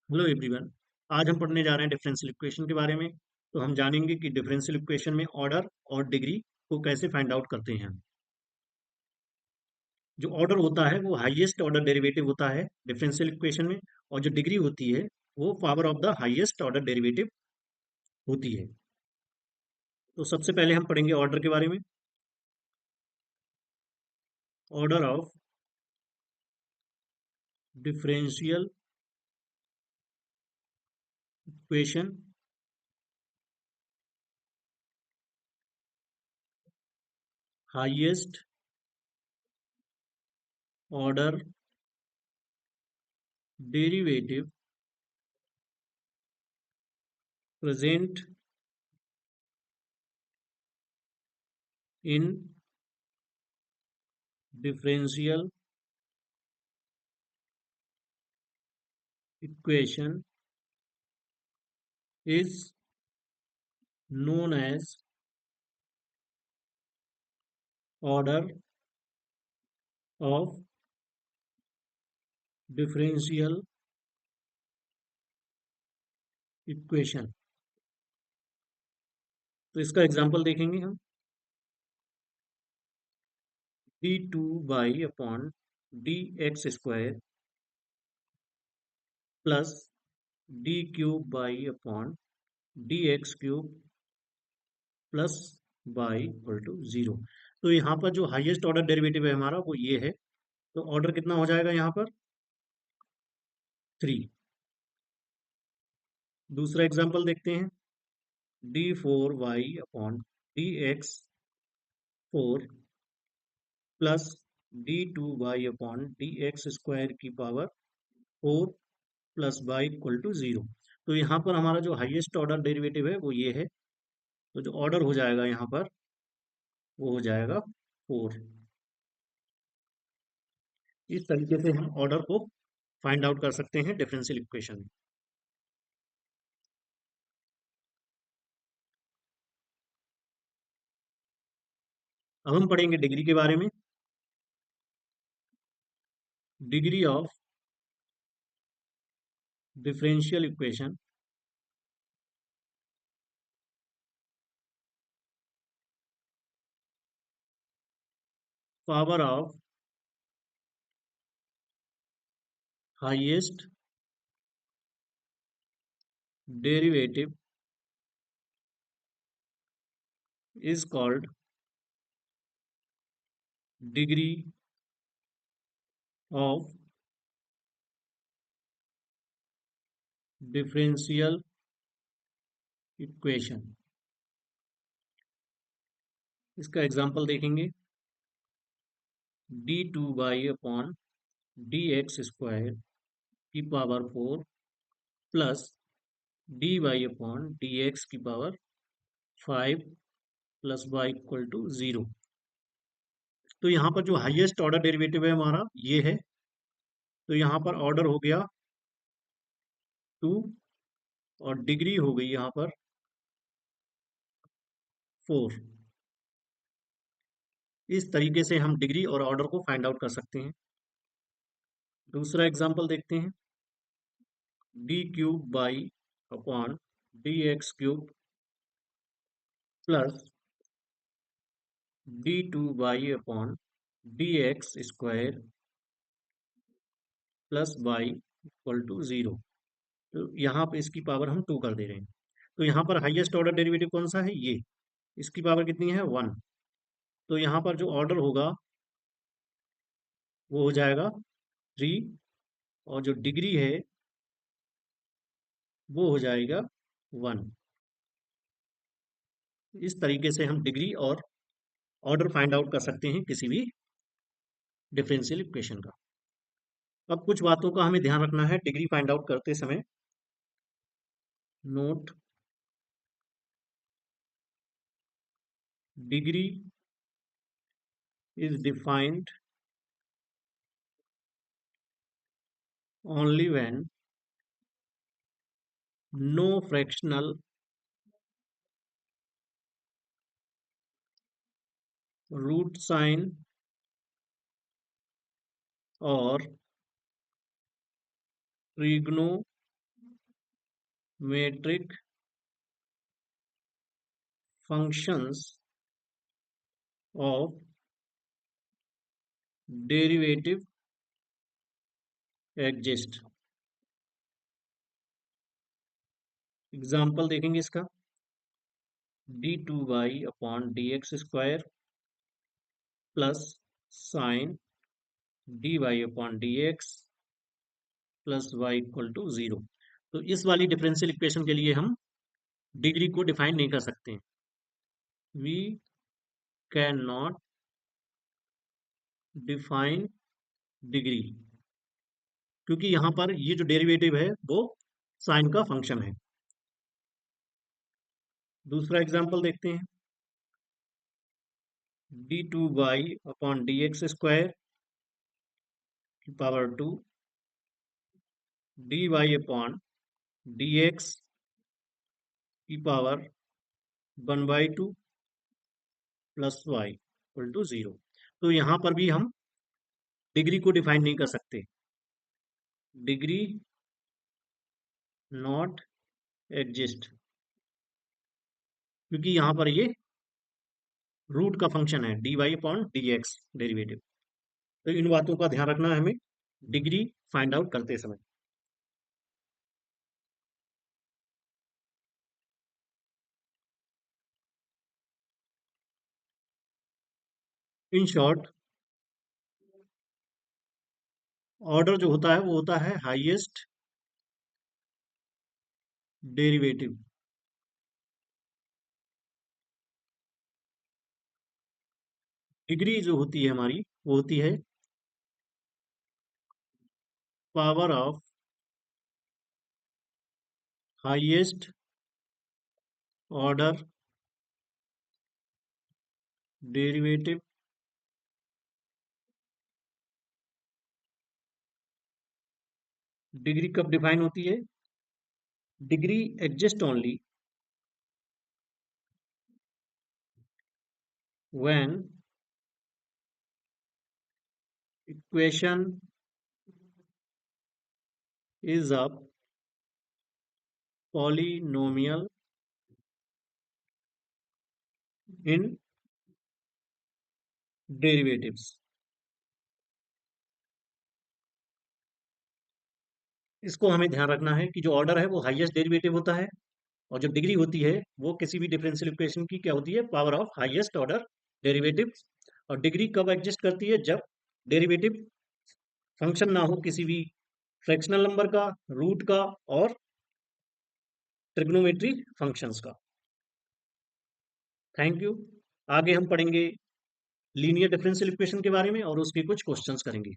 Hello everyone. आज हम पढ़ने जा रहे हैं डिफरेंशियल इक्वेशन के बारे में। तो हम जानेंगे कि डिफरेंशियल इक्वेशन में ऑर्डर और डिग्री को कैसे फाइंड आउट करते हैं। जो ऑर्डर होता है वो हाईएस्ट ऑर्डर डेरिवेटिव होता है डिफरेंशियल इक्वेशन में, और जो डिग्री होती है वो power of the highest order derivative होती है। तो सबसे पहले हम पढ़ेंगे ऑर्डर के बारे में। Order of differential equation highest order derivative present in differential equation is known as order of differential equation। तो इसका एग्जांपल देखेंगे हम। D two by upon D x square plus D cube by upon D X cube plus by equal to zero. तो यहाँ पर जो highest order derivative है हमारा वो ये है। तो ऑर्डर कितना हो जाएगा यहाँ पर? 3। दूसरा एग्जांपल देखते हैं। D four y upon D x four plus D two y upon D x square की power 4 plus Y equal to zero. तो यहाँ पर हमारा जो हाईएस्ट ऑर्डर डेरिवेटिव है वो ये है। तो जो ऑर्डर हो जाएगा यहाँ पर वो हो जाएगा 4। इस तरीके से हम ऑर्डर को फाइंड आउट कर सकते हैं डिफरेंशियल इक्वेशन में। अब हम पढ़ेंगे डिग्री के बारे में। Degree of differential equation power of highest derivative is called degree of differential equation. इसका एग्जांपल देखेंगे। D two by upon D x square की power 4 plus d y upon D x की power 5 plus Y equal to zero. तो यहाँ पर जो highest order derivative है हमारा ये है। तो यहाँ पर ऑर्डर हो गया 2 और डिग्री हो गई यहाँ पर 4। इस तरीके से हम डिग्री और ऑर्डर को फाइंड आउट कर सकते हैं। दूसरा एग्जांपल देखते हैं। D cube by upon D X cube plus D two by upon D x square plus Y equal to zero. तो यहाँ पे इसकी पावर हम 2 कर दे रहे हैं। तो यहाँ पर हाईएस्ट ऑर्डर डेरिवेटिव कौन सा है? ये। इसकी पावर कितनी है? 1। तो यहाँ पर जो ऑर्डर होगा वो हो जाएगा 3, और जो डिग्री है वो हो जाएगा 1। इस तरीके से हम डिग्री और ऑर्डर फाइंड आउट कर सकते हैं किसी भी डिफरेंशियल इक्वेशन का। अब कुछ बातों का हमें ध्यान रखना है डिग्री फाइंड आउट करते समय। Note, degree is defined only when no fractional root sign or metric functions of derivative exist। Example देखेंगे इसका, d2y/dx² plus sign dy/dx plus y=0। तो इस वाली डिफरेंशियल इक्वेशन के लिए हम डिग्री को डिफाइन नहीं कर सकते। We can not define degree, क्योंकि यहां पर ये जो डेरिवेटिव है वो साइन का फंक्शन है। दूसरा एग्जांपल देखते हैं, d2y/dx² की पावर 2 dy/dx की पावर 1/2 प्लस y=0। तो यहां पर भी हम डिग्री को डिफाइन नहीं कर सकते। डिग्री नॉट एग्जिस्ट, क्योंकि यहां पर ये रूट का फंक्शन है dy/dx डेरिवेटिव। तो इन बातों का ध्यान रखना है हमें डिग्री फाइंड आउट करते समय। इन शॉर्ट, ऑर्डर जो होता है वो होता है हाईएस्ट डेरिवेटिव। डिग्री जो होती है हमारी वो होती है power of highest order derivative degree कब डिफाइन होती है? Degree exist only when equation is a polynomial in derivatives। इसको हमें ध्यान रखना है कि जो ऑर्डर है वो हाईएस्ट डेरिवेटिव होता है, और जो डिग्री होती है वो किसी भी डिफरेंशियल इक्वेशन की क्या होती है? Power of highest order derivative. और डिग्री कब एग्जिस्ट करती है? जब डेरिवेटिव फंक्शन ना हो किसी भी फ्रैक्शनल नंबर का, रूट का और ट्रिग्नोमेट्री फंक्शंस का। Thank you. आगे हम पढ़ेंगे लीनियर डिफरेंशियल इक्वेशन के बारे में और उसके कुछ क्वेश्चंस करेंगे।